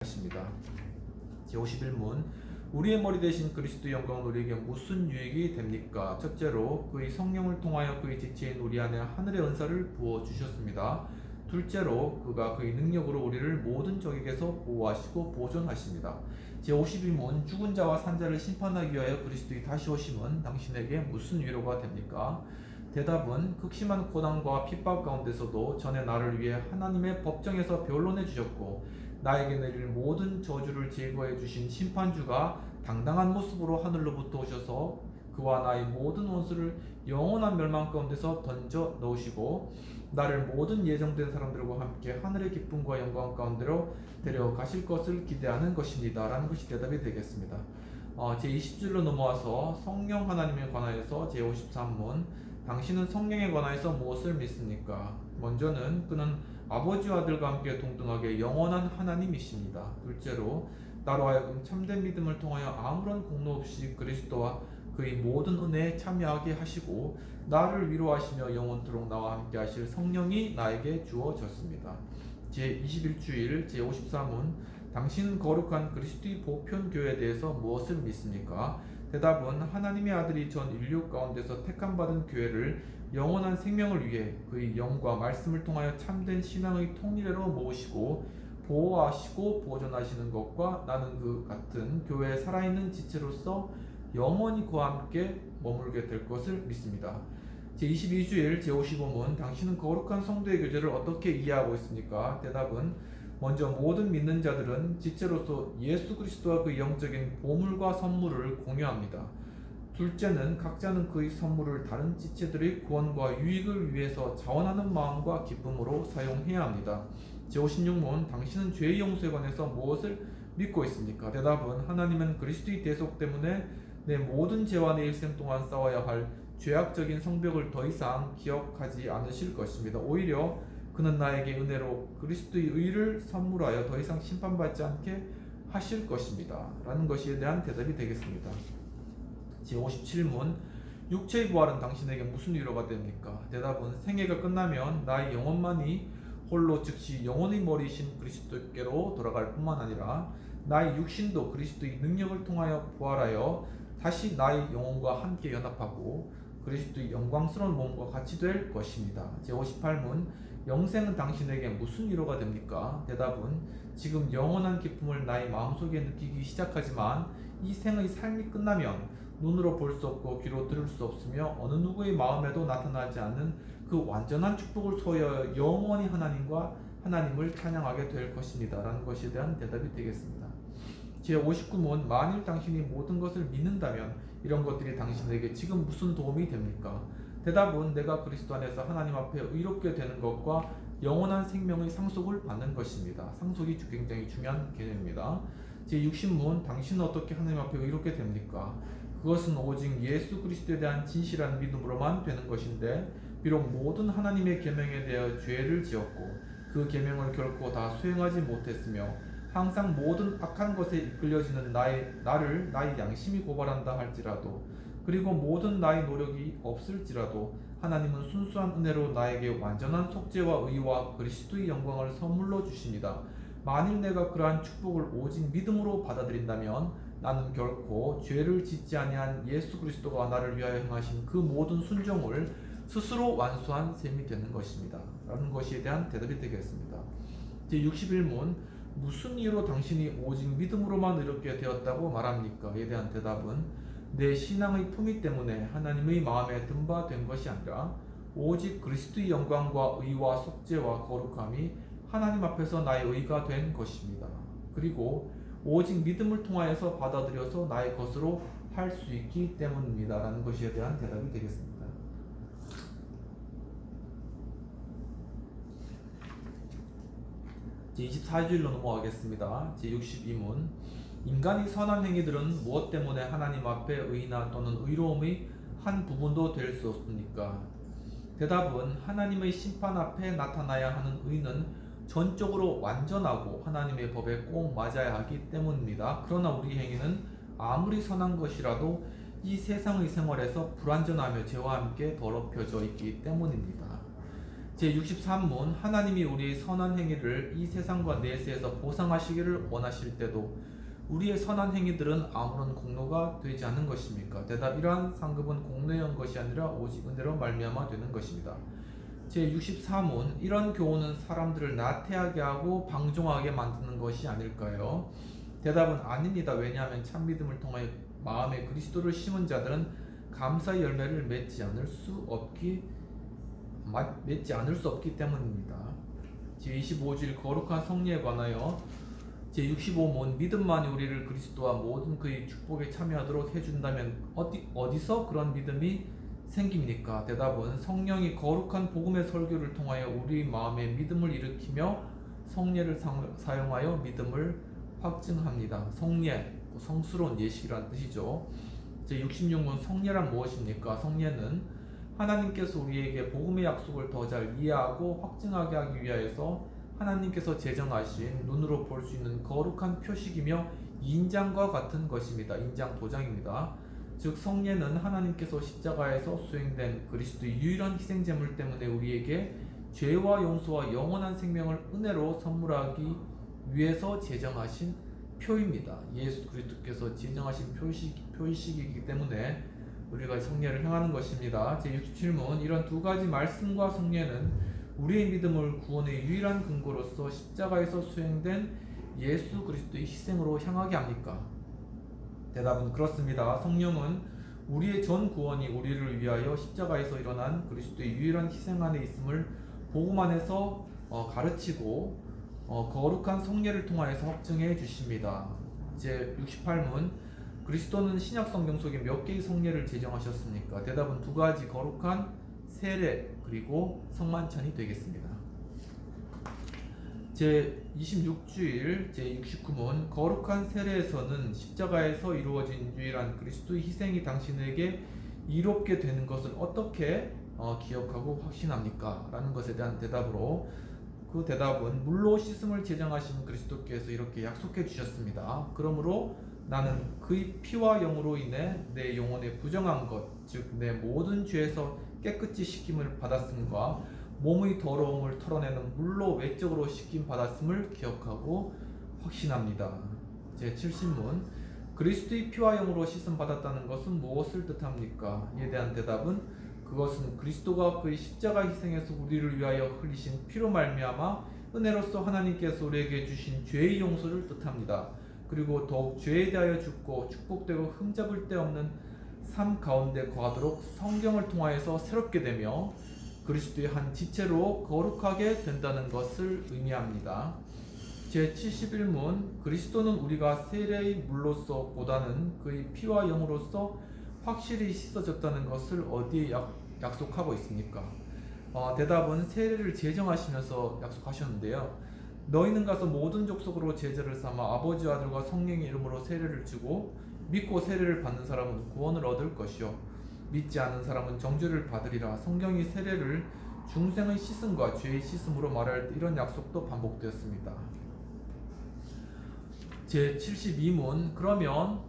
하십니다. 제51문 우리의 머리 대신 그리스도의 영광을 우리에게 무슨 유익이 됩니까? 첫째로 그의 성령을 통하여 그의 지체인 우리 안에 하늘의 은사를 부어주셨습니다. 둘째로 그가 그의 능력으로 우리를 모든 적에게서 보호하시고 보존하십니다. 제52문 죽은 자와 산 자를 심판하기 위하여 그리스도의 다시 오심은 당신에게 무슨 위로가 됩니까? 대답은 극심한 고난과 핍박 가운데서도 전에 나를 위해 하나님의 법정에서 변론해 주셨고 나에게 내릴 모든 저주를 제거해 주신 심판주가 당당한 모습으로 하늘로부터 오셔서 그와 나의 모든 원수를 영원한 멸망 가운데서 던져 넣으시고 나를 모든 예정된 사람들과 함께 하늘의 기쁨과 영광 가운데로 데려가실 것을 기대하는 것입니다. 라는 것이 대답이 되겠습니다. 제20줄로 넘어와서 성령 하나님에 관하여서 제53문 당신은 성령에 관하여서 무엇을 믿습니까? 먼저는 그는 아버지와 아들과 함께 동등하게 영원한 하나님이십니다. 둘째로 나로 하여금 참된 믿음을 통하여 아무런 공로 없이 그리스도와 그의 모든 은혜에 참여하게 하시고 나를 위로하시며 영원토록 나와 함께 하실 성령이 나에게 주어졌습니다. 제21주일 제53문 당신은 거룩한 그리스도의 보편 교회에 대해서 무엇을 믿습니까? 대답은 하나님의 아들이 전 인류 가운데서 택함받은 교회를 영원한 생명을 위해 그의 영과 말씀을 통하여 참된 신앙의 통일회로 모으시고 보호하시고 보존하시는 것과 나는 그 같은 교회의 살아있는 지체로서 영원히 그와 함께 머물게 될 것을 믿습니다. 제22주일 제55문 당신은 거룩한 성도의 교제를 어떻게 이해하고 있습니까? 대답은 먼저 모든 믿는 자들은 지체로서 예수 그리스도와 그 영적인 보물과 선물을 공유합니다. 둘째는 각자는 그의 선물을 다른 지체들의 구원과 유익을 위해서 자원하는 마음과 기쁨으로 사용해야 합니다. 제56문 당신은 죄의 용서에 관해서 무엇을 믿고 있습니까? 대답은 하나님은 그리스도의 대속 때문에 내 모든 죄와 내 일생 동안 싸워야 할 죄악적인 성벽을 더 이상 기억하지 않으실 것입니다. 오히려 그는 나에게 은혜로 그리스도의 의를 선물하여 더 이상 심판받지 않게 하실 것입니다. 라는 것에 대한 대답이 되겠습니다. 제57문 육체의 부활은 당신에게 무슨 위로가 됩니까? 대답은 생애가 끝나면 나의 영혼만이 홀로 즉시 영혼의 머리이신 그리스도께로 돌아갈 뿐만 아니라 나의 육신도 그리스도의 능력을 통하여 부활하여 다시 나의 영혼과 함께 연합하고 그리스도의 영광스러운 몸과 같이 될 것입니다. 제58문 영생은 당신에게 무슨 위로가 됩니까? 대답은 지금 영원한 기쁨을 나의 마음속에 느끼기 시작하지만 이 생의 삶이 끝나면 눈으로 볼 수 없고 귀로 들을 수 없으며 어느 누구의 마음에도 나타나지 않는 그 완전한 축복을 소유하여 영원히 하나님을 찬양하게 될 것입니다. 라는 것에 대한 대답이 되겠습니다. 제59문 만일 당신이 모든 것을 믿는다면 이런 것들이 당신에게 지금 무슨 도움이 됩니까? 대답은 내가 그리스도 안에서 하나님 앞에 의롭게 되는 것과 영원한 생명의 상속을 받는 것입니다. 상속이 굉장히 중요한 개념입니다. 제60문 당신은 어떻게 하나님 앞에 의롭게 됩니까? 그것은 오직 예수 그리스도에 대한 진실한 믿음으로만 되는 것인데 비록 모든 하나님의 계명에 대하여 죄를 지었고 그 계명을 결코 다 수행하지 못했으며 항상 모든 악한 것에 이끌려지는 나를 나의 양심이 고발한다 할지라도 그리고 모든 나의 노력이 없을지라도 하나님은 순수한 은혜로 나에게 완전한 속죄와 의와 그리스도의 영광을 선물로 주십니다. 만일 내가 그러한 축복을 오직 믿음으로 받아들인다면 나는 결코 죄를 짓지 아니한 예수 그리스도가 나를 위하여 행하신 그 모든 순종을 스스로 완수한 셈이 되는 것입니다. 라는 것에 대한 대답이 되겠습니다. 제61문 무슨 이유로 당신이 오직 믿음으로만 의롭게 되었다고 말합니까? 에 대한 대답은 내 신앙의 품위 때문에 하나님의 마음에 든 바 된 것이 아니라 오직 그리스도의 영광과 의와 속죄와 거룩함이 하나님 앞에서 나의 의가 된 것입니다. 그리고 오직 믿음을 통하여서 받아들여서 나의 것으로 할 수 있기 때문입니다. 라는 것에 대한 대답이 되겠습니다. 제24주일로 넘어가겠습니다. 제62문 인간의 선한 행위들은 무엇 때문에 하나님 앞에 의나 또는 의로움의 한 부분도 될 수 없습니까? 대답은 하나님의 심판 앞에 나타나야 하는 의는 전적으로 완전하고 하나님의 법에 꼭 맞아야 하기 때문입니다. 그러나 우리 행위는 아무리 선한 것이라도 이 세상의 생활에서 불완전하며 죄와 함께 더럽혀져 있기 때문입니다. 제63문 하나님이 우리의 선한 행위를 이 세상과 내세에서 보상하시기를 원하실 때도 우리의 선한 행위들은 아무런 공로가 되지 않는 것입니까? 대답 이러한 상급은 공로에 온 것이 아니라 오직 은혜로 말미암아 되는 것입니다. 제64문 이런 교훈은 사람들을 나태하게 하고 방종하게 만드는 것이 아닐까요? 대답은 아닙니다. 왜냐하면 참 믿음을 통하여 마음에 그리스도를 심은 자들은 감사의 열매를 맺지 않을 수 없기 때문입니다. 제25질 거룩한 성례에 관하여 제65문 믿음만이 우리를 그리스도와 모든 그의 축복에 참여하도록 해준다면 어디서 그런 믿음이 생깁니까? 대답은 성령이 거룩한 복음의 설교를 통하여 우리 마음에 믿음을 일으키며 성례를 사용하여 믿음을 확증합니다. 성례, 성스러운 예식이라는 뜻이죠. 제66문 성례란 무엇입니까? 성례는 하나님께서 우리에게 복음의 약속을 더 잘 이해하고 확증하게 하기 위하여서 하나님께서 제정하신 눈으로 볼 수 있는 거룩한 표식이며 인장과 같은 것입니다. 인장 도장입니다. 즉 성례는 하나님께서 십자가에서 수행된 그리스도의 유일한 희생제물 때문에 우리에게 죄와 용서와 영원한 생명을 은혜로 선물하기 위해서 제정하신 표입니다. 예수 그리스도께서 제정하신 표식이기 때문에 우리가 성례를 행하는 것입니다. 제67문 이런 두 가지 말씀과 성례는 우리의 믿음을 구원의 유일한 근거로서 십자가에서 수행된 예수 그리스도의 희생으로 향하게 합니까? 대답은 그렇습니다. 성령은 우리의 전 구원이 우리를 위하여 십자가에서 일어난 그리스도의 유일한 희생 안에 있음을 복음 안에서 가르치고 거룩한 성례를 통하여서 확증해 주십니다. 제68문 그리스도는 신약 성경 속에 몇 개의 성례를 제정하셨습니까? 대답은 두 가지 거룩한 세례 그리고 성만찬이 되겠습니다. 제26주일 제69문 거룩한 세례에서는 십자가에서 이루어진 유일한 그리스도의 희생이 당신에게 이롭게 되는 것을 어떻게 기억하고 확신합니까? 라는 것에 대한 대답으로 그 대답은 물로 씻음을 제정하신 그리스도께서 이렇게 약속해 주셨습니다. 그러므로 나는 그의 피와 영으로 인해 내 영혼의 부정한 것, 즉 내 모든 죄에서 깨끗이 씻김을 받았음과 몸의 더러움을 털어내는 물로 외적으로 씻김 받았음을 기억하고 확신합니다. 제70문 그리스도의 피와 영으로 씻음 받았다는 것은 무엇을 뜻합니까? 이에 대한 대답은 그것은 그리스도가 그의 십자가 희생에서 우리를 위하여 흘리신 피로 말미암아 은혜로서 하나님께서 우리에게 주신 죄의 용서를 뜻합니다. 그리고 더욱 죄에 대하여 죽고 축복되고 흠잡을 데 없는 삶 가운데 거하도록 성경을 통하여서 새롭게 되며 그리스도의 한 지체로 거룩하게 된다는 것을 의미합니다. 제71문 그리스도는 우리가 세례의 물로서 보다는 그의 피와 영으로서 확실히 씻어졌다는 것을 어디에 약속하고 있습니까? 대답은 세례를 제정하시면서 약속하셨는데요. 너희는 가서 모든 족속으로 제자를 삼아 아버지와 아들과 성령의 이름으로 세례를 주고 믿고 세례를 받는 사람은 구원을 얻을 것이요 믿지 않는 사람은 정죄를 받으리라. 성경이 세례를 중생의 씻음과 죄의 씻음으로 말할 때 이런 약속도 반복되었습니다. 제72문 그러면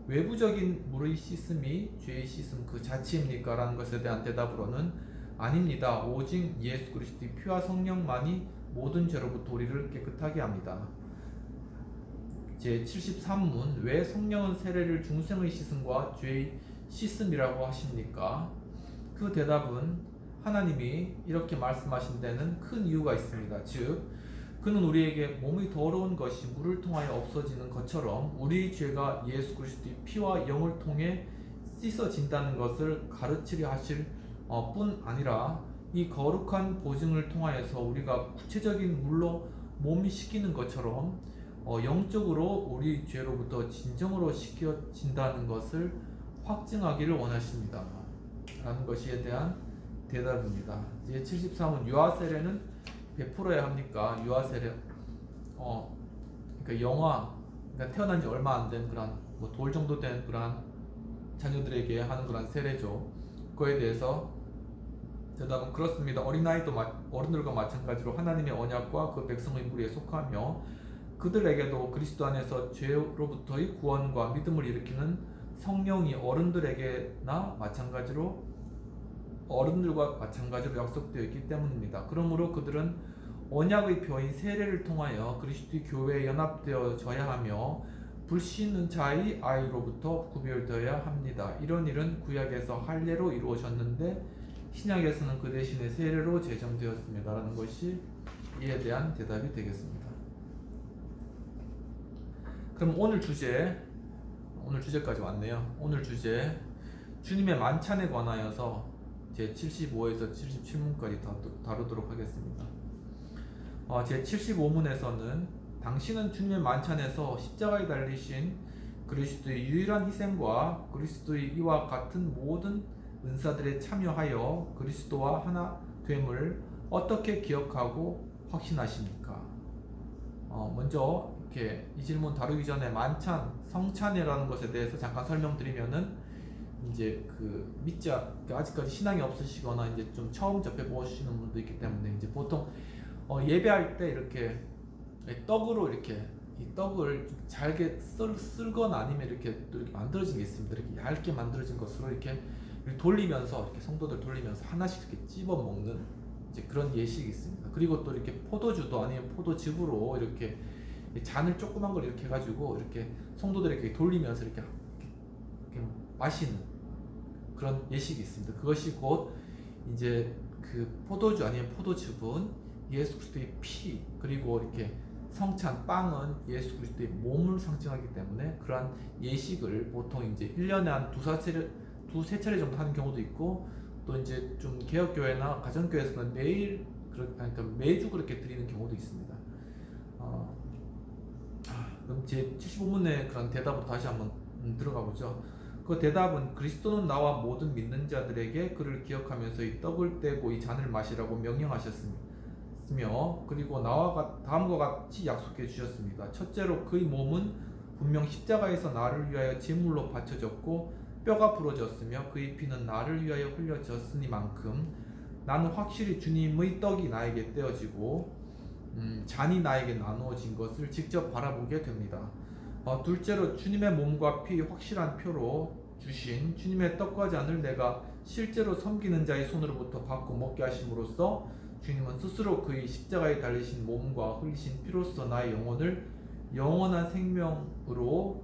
외부적인 물의 씻음이 죄의 씻음 그 자체입니까? 라는 것에 대한 대답으로는 아닙니다. 오직 예수 그리스도의 피와 성령만이 모든 죄로부터 우리를 깨끗하게 합니다. 제73문 왜 성령은 세례를 중생의 씻음과 죄의 씻음이라고 하십니까? 그 대답은 하나님이 이렇게 말씀하신 데는 큰 이유가 있습니다. 즉 그는 우리에게 몸이 더러운 것이 물을 통하여 없어지는 것처럼 우리 죄가 예수 그리스도의 피와 영을 통해 씻어진다는 것을 가르치려 하실 뿐 아니라 이 거룩한 보증을 통하여서 우리가 구체적인 물로 몸이 씻기는 것처럼 영적으로 우리 죄로부터 진정으로 씻겨진다는 것을 확증하기를 원하십니다. 라는 것에 대한 대답입니다. 이제 73은 유아 세례는 베풀어야 합니까? 유아 세례 그러니까 그러니까 태어난 지 얼마 안 된 그런 돌 정도 된 그런 자녀들에게 하는 그런 세례죠. 그거에 대해서 대답은 그렇습니다. 어린들과 마찬가지로 하나님의 언약과 그 백성의 무리에 속하며 그들에게도 그리스도 안에서 죄로부터의 구원과 믿음을 일으키는 성령이 어른들에게나 마찬가지로 어른들과 마찬가지로 약속되어 있기 때문입니다. 그러므로 그들은 언약의 표인 세례를 통하여 그리스도의 교회에 연합되어져야 하며 불신은 자의 아이로부터 구별되어야 합니다. 이런 일은 구약에서 할례로 이루어졌는데 신약에서는 그 대신에 세례로 제정되었습니다라는 것이 이에 대한 대답이 되겠습니다. 그럼 오늘 주제까지 왔네요. 오늘 주제 주님의 만찬에 관하여서 제 75에서 77문까지 다루도록 하겠습니다. 제 75문에서는 당신은 주님의 만찬에서 십자가에 달리신 그리스도의 유일한 희생과 그리스도의 이와 같은 모든 은사들에 참여하여 그리스도와 하나 됨을 어떻게 기억하고 확신하십니까? 먼저 이렇게 이 질문 다루기 전에 만찬, 성찬이라는 것에 대해서 잠깐 설명드리면은 이제 아직까지 신앙이 없으시거나 이제 좀 처음 접해 보시는 분도 있기 때문에 이제 보통 예배할 때 이렇게 떡으로 이렇게 이 떡을 잘게 쓸거나 아니면 이렇게 또 이렇게 만들어진 게 있습니다. 이렇게 얇게 만들어진 것으로 이렇게 돌리면서 이렇게 성도들 돌리면서 하나씩 이렇게 찝어 먹는 이제 그런 예식이 있습니다. 그리고 또 이렇게 포도주도 아니면 포도즙으로 이렇게 잔을 조그만 걸 이렇게 해가지고 이렇게 성도들에게 돌리면서 이렇게 마시는 그런 예식이 있습니다. 그것이 곧 이제 그 포도주 아니면 포도즙은 예수 그리스도의 피, 그리고 이렇게 성찬 빵은 예수 그리스도의 몸을 상징하기 때문에 그러한 예식을 보통 이제 1년에 한 두세 차례 정도 하는 경우도 있고, 또 이제 좀 개혁교회나 가정교회에서는 그러니까 매주 그렇게 드리는 경우도 있습니다. 그럼 제 75문의 그런 대답으로 다시 한번 들어가 보죠. 그 대답은 그리스도는 나와 모든 믿는 자들에게 그를 기억하면서 이 떡을 떼고 이 잔을 마시라고 명령하셨으며, 그리고 다음과 같이 약속해 주셨습니다. 첫째로 그의 몸은 분명 십자가에서 나를 위하여 제물로 바쳐졌고 뼈가 부러졌으며 그의 피는 나를 위하여 흘려졌으니만큼 나는 확실히 주님의 떡이 나에게 떼어지고 잔이 나에게 나누어진 것을 직접 바라보게 됩니다. 둘째로 주님의 몸과 피 확실한 표로 주신 주님의 떡과 잔을 내가 실제로 섬기는 자의 손으로부터 받고 먹게 하심으로써 주님은 스스로 그의 십자가에 달리신 몸과 흘리신 피로써 나의 영혼을 영원한 생명으로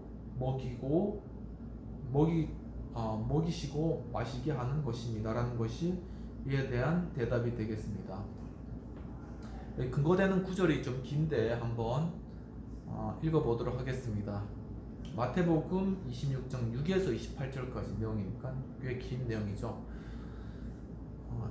먹이시고 마시게 하는 것입니다라는 것이 이에 대한 대답이 되겠습니다. 근거되는 구절이 좀 긴데 한번 읽어보도록 하겠습니다. 마태복음 26장 6에서 28절까지 내용이니까 꽤 긴 내용이죠.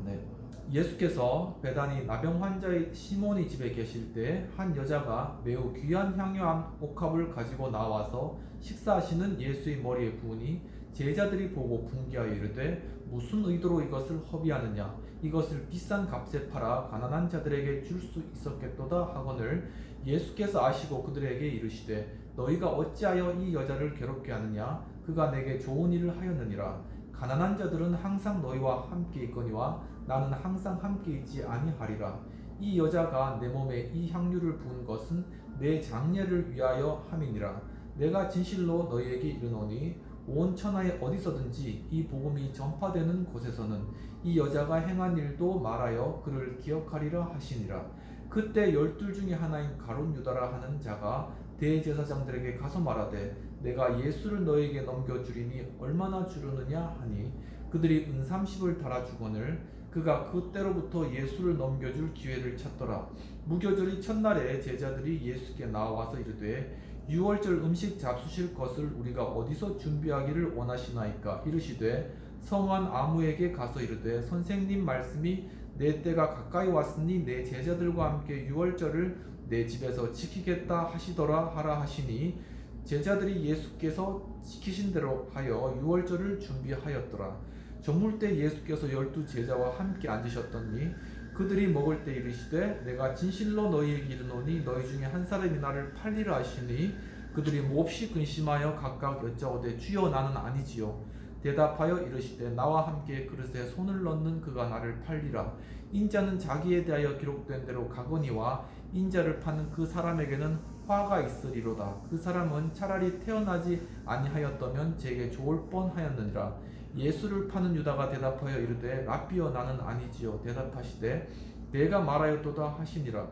네. 예수께서 베다니 나병 환자의 시몬의 집에 계실 때 한 여자가 매우 귀한 향유 옥합을 가지고 나와서 식사하시는 예수의 머리에 부으니 제자들이 보고 분개하여 이르되 무슨 의도로 이것을 허비하느냐, 이것을 비싼 값에 팔아 가난한 자들에게 줄 수 있었겠도다 하거늘 예수께서 아시고 그들에게 이르시되 너희가 어찌하여 이 여자를 괴롭게 하느냐, 그가 내게 좋은 일을 하였느니라. 가난한 자들은 항상 너희와 함께 있거니와 나는 항상 함께 있지 아니하리라. 이 여자가 내 몸에 이 향유를 부은 것은 내 장례를 위하여 함이니라. 내가 진실로 너희에게 이르노니 온 천하에 어디서든지 이 복음이 전파되는 곳에서는 이 여자가 행한 일도 말하여 그를 기억하리라 하시니라. 그때 12 중에 하나인 가룟 유다라 하는 자가 대제사장들에게 가서 말하되 내가 예수를 너에게 넘겨주리니 얼마나 주려느냐 하니 그들이 은 30을 달아주거늘 그가 그때로부터 예수를 넘겨줄 기회를 찾더라. 무교절이 첫날에 제자들이 예수께 나와서 이르되 유월절 음식 잡수실 것을 우리가 어디서 준비하기를 원하시나이까. 이르시되 성한 아무에게 가서 이르되 선생님 말씀이 내 때가 가까이 왔으니 내 제자들과 함께 유월절을 내 집에서 지키겠다 하시더라 하라 하시니 제자들이 예수께서 지키신 대로 하여 유월절을 준비하였더라. 저물 때 예수께서 12 제자와 함께 앉으셨더니 그들이 먹을 때 이르시되 내가 진실로 너희에게 이르노니 너희 중에 한 사람이 나를 팔리라 하시니 그들이 몹시 근심하여 각각 여짜오되 주여 나는 아니지요. 대답하여 이르시되 나와 함께 그릇에 손을 넣는 그가 나를 팔리라. 인자는 자기에 대하여 기록된 대로 가거니와 인자를 파는 그 사람에게는 화가 있으리로다. 그 사람은 차라리 태어나지 아니하였더면 제게 좋을 뻔하였느니라. 예수를 파는 유다가 대답하여 이르되 라삐여 나는 아니지요. 대답하시되 내가 말하였도다 하시니라.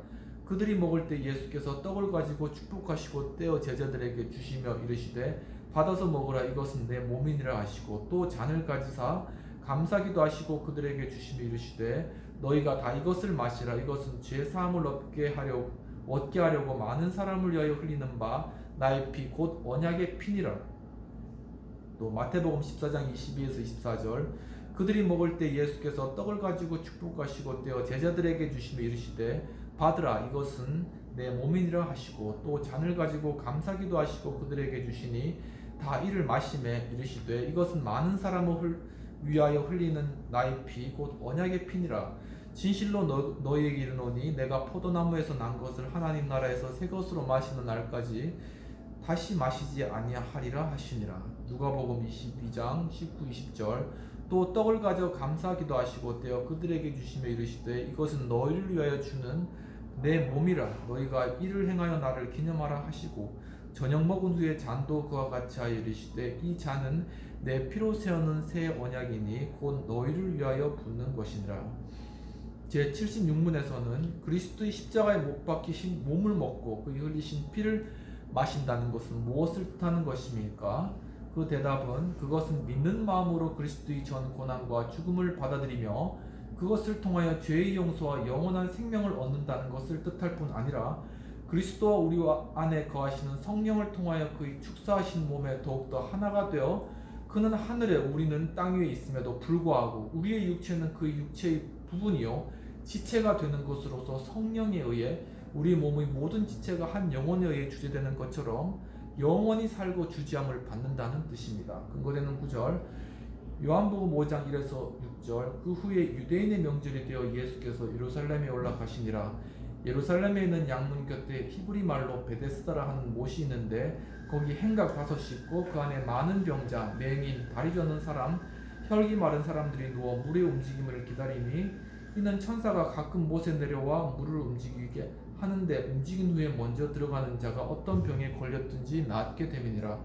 그들이 먹을 때 예수께서 떡을 가지고 축복하시고 떼어 제자들에게 주시며 이르시되 받아서 먹으라 이것은 내 몸이니라 하시고 또 잔을 가지사 감사기도 하시고 그들에게 주시며 이르시되 너희가 다 이것을 마시라 이것은 죄 사함을 얻게 하려고 많은 사람을 위하여 흘리는 바 나의 피 곧 언약의 피니라. 또 마태복음 14장 22에서 24절 그들이 먹을 때 예수께서 떡을 가지고 축복하시고 떼어 제자들에게 주시며 이르시되 받으라 이것은 내 몸이니라 하시고 또 잔을 가지고 감사기도 하시고 그들에게 주시니 다 이를 마시매 이르시되 이것은 많은 사람을 위하여 흘리는 나의 피 곧 언약의 피니라. 진실로 너희에게 이르노니 내가 포도나무에서 난 것을 하나님 나라에서 새 것으로 마시는 날까지 다시 마시지 아니하리라 하시니라. 누가복음 22장 19, 20절 또 떡을 가져 감사하기도 하시고 떼어 그들에게 주시며 이르시되 이것은 너희를 위하여 주는 내 몸이라. 너희가 이를 행하여 나를 기념하라 하시고 저녁 먹은 후에 잔도 그와 같이 하여 이르시되 이 잔은 내 피로 세우는 새 언약이니 곧 너희를 위하여 붓는 것이니라. 제76문에서는 그리스도의 십자가에 못 박히신 몸을 먹고 그의 흘리신 피를 마신다는 것은 무엇을 뜻하는 것입니까? 그 대답은 그것은 믿는 마음으로 그리스도의 전 고난과 죽음을 받아들이며 그것을 통하여 죄의 용서와 영원한 생명을 얻는다는 것을 뜻할 뿐 아니라 그리스도와 우리 안에 거하시는 성령을 통하여 그의 축사하신 몸에 더욱더 하나가 되어 그는 하늘에 우리는 땅 위에 있음에도 불구하고 우리의 육체는 그의 육체의 부분이요 지체가 되는 것으로서 성령에 의해 우리 몸의 모든 지체가 한 영혼에 의해 주재되는 것처럼 영원히 살고 주지함을 받는다는 뜻입니다. 근거되는 구절 요한복음 5장 1에서 6절 그 후에 유대인의 명절이 되어 예수께서 예루살렘에 올라가시니라. 예루살렘에 있는 양문 곁에 히브리 말로 베데스다라 하는 못이 있는데 거기 행각 5이 있고 그 안에 많은 병자, 맹인, 다리 저는 사람, 혈기 마른 사람들이 누워 물의 움직임을 기다리니 이는 천사가 가끔 못에 내려와 물을 움직이게 하는데 움직인 후에 먼저 들어가는 자가 어떤 병에 걸렸든지 낫게 됨이니라.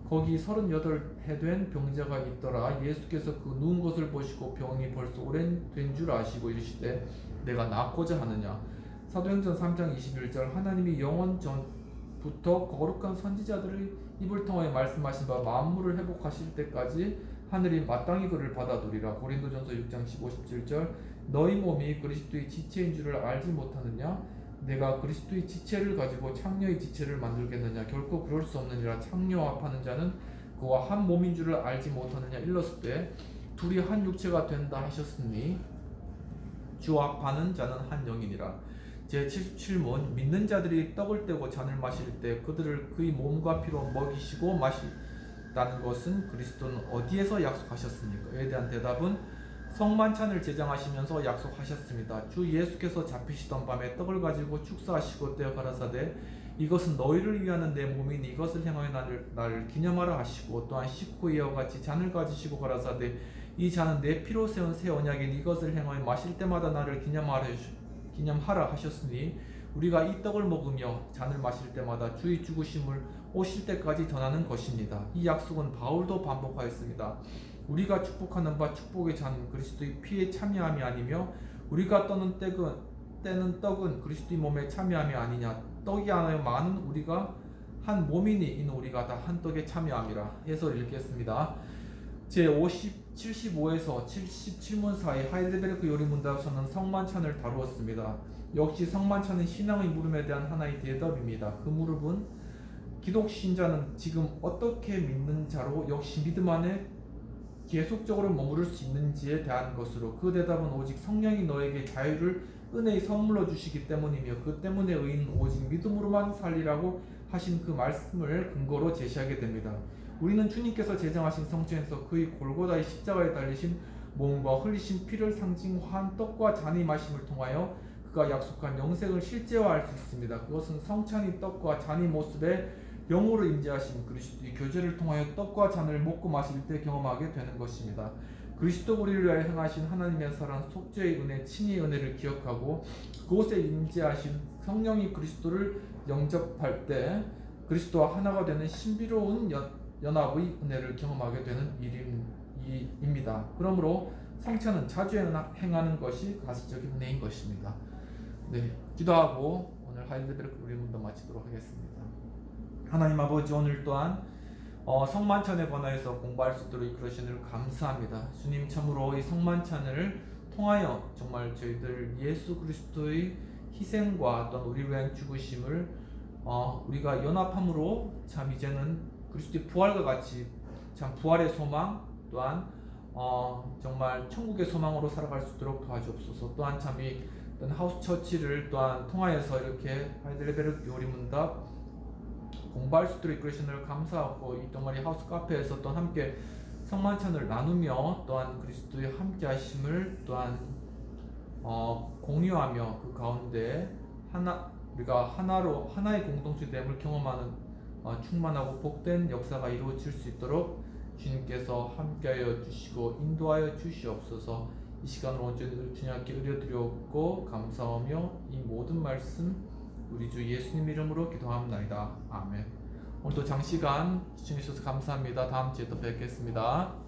거기 38해 된 병자가 있더라. 예수께서 그 누운 것을 보시고 병이 벌써 오랜된 줄 아시고 이르시되 내가 낫고자 하느냐. 사도행전 3장 21절 하나님이 영원 전부터 거룩한 선지자들의 입을 통하여 말씀하신 바 만물을 회복하실 때까지 하늘이 마땅히 그를 받아두리라. 고린도전서 6장 15, 17절 너희 몸이 그리스도의 지체인 줄을 알지 못하느냐? 내가 그리스도의 지체를 가지고 창녀의 지체를 만들겠느냐? 결코 그럴 수 없느니라. 창녀와 파는 자는 그와 한 몸인 줄을 알지 못하느냐? 일렀을 때 둘이 한 육체가 된다 하셨으니 주와 파는 자는 한 영이니라. 제77문 믿는 자들이 떡을 떼고 잔을 마실 때 그들을 그의 몸과 피로 먹이시고 마시다는 것은 그리스도는 어디에서 약속하셨습니까? 이에 대한 대답은 성만찬을 제정하시면서 약속하셨습니다. 주 예수께서 잡히시던 밤에 떡을 가지고 축사하시고 떼어 가라사대 이것은 너희를 위하는 내 몸이니 이것을 행하여 나를 기념하라 하시고 또한 식후 이와 같이 잔을 가지시고 가라사대 이 잔은 내 피로 세운 새 언약이니 이것을 행하여 마실 때마다 나를 기념하라 하셨으니 우리가 이 떡을 먹으며 잔을 마실 때마다 주의 죽으심을 오실 때까지 전하는 것입니다. 이 약속은 바울도 반복하였습니다. 우리가 축복하는 바 축복의 잔은 그리스도의 피에 참여함이 아니며 우리가 떼는 떡은 그리스도의 몸에 참여함이 아니냐. 떡이 하나여 많은 우리가 한 몸이니 이는 우리가 다 한 떡에 참여함이라. 해서 읽겠습니다. 제75에서 77문 사이 하이델베르크 요리문답서는 성만찬을 다루었습니다. 역시 성만찬은 신앙의 물음에 대한 하나의 대답입니다. 그 물음은 기독 신자는 지금 어떻게 믿는 자로 역시 믿음 안에 계속적으로 머무를 수 있는지에 대한 것으로 그 대답은 오직 성령이 너에게 자유를 은혜의 선물로 주시기 때문이며 그 때문에 의인은 오직 믿음으로만 살리라고 하신 그 말씀을 근거로 제시하게 됩니다. 우리는 주님께서 제정하신 성전에서 그의 골고다의 십자가에 달리신 몸과 흘리신 피를 상징화한 떡과 잔의 마심을 통하여 그가 약속한 영생을 실제화할 수 있습니다. 그것은 성찬의 떡과 잔의 모습에 영으로 임재하신 그리스도의 교제를 통하여 떡과 잔을 먹고 마실 때 경험하게 되는 것입니다. 그리스도 우리를 위하여 행하신 하나님의 사랑, 속죄의 은혜, 친히 은혜를 기억하고 그곳에 임재하신 성령이 그리스도를 영접할 때 그리스도와 하나가 되는 신비로운 연합의 은혜를 경험하게 되는 일입니다. 그러므로 성찬은 자주 행하는 것이 가시적인 은혜인 것입니다. 네, 기도하고 오늘 하이델베르크 우리 문도 마치도록 하겠습니다. 하나님 아버지, 오늘 또한 성만찬에 관하여서 공부할 수 있도록 이끌으시는 감사합니다. 주님, 참으로 이 성만찬을 통하여 정말 저희들 예수 그리스도의 희생과 또한 우리 위한 죽으심을 우리가 연합함으로 참 이제는 그리스도의 부활과 같이 참 부활의 소망, 또한 정말 천국의 소망으로 살아갈 수 있도록 도와주옵소서. 또한 참 이 하우스 처치를 또한 통하여서 이렇게 하이델베르크 요리문답 공부할 수 있도록 이끌으시는 감사하고, 이 동아리 하우스 카페에서 또 함께 성만찬을 나누며 또한 그리스도의 함께 하심을 또한 공유하며 그 가운데 우리가 하나의 공동체됨을 경험하는 충만하고 복된 역사가 이루어질 수 있도록 주님께서 함께하여 주시고 인도하여 주시옵소서. 이 시간을 온전히 주님께 의뢰드렸고 감사하며 이 모든 말씀 우리 주 예수님 이름으로 기도합니다. 아멘. 오늘도 장시간 시청해 주셔서 감사합니다. 다음 주에 또 뵙겠습니다.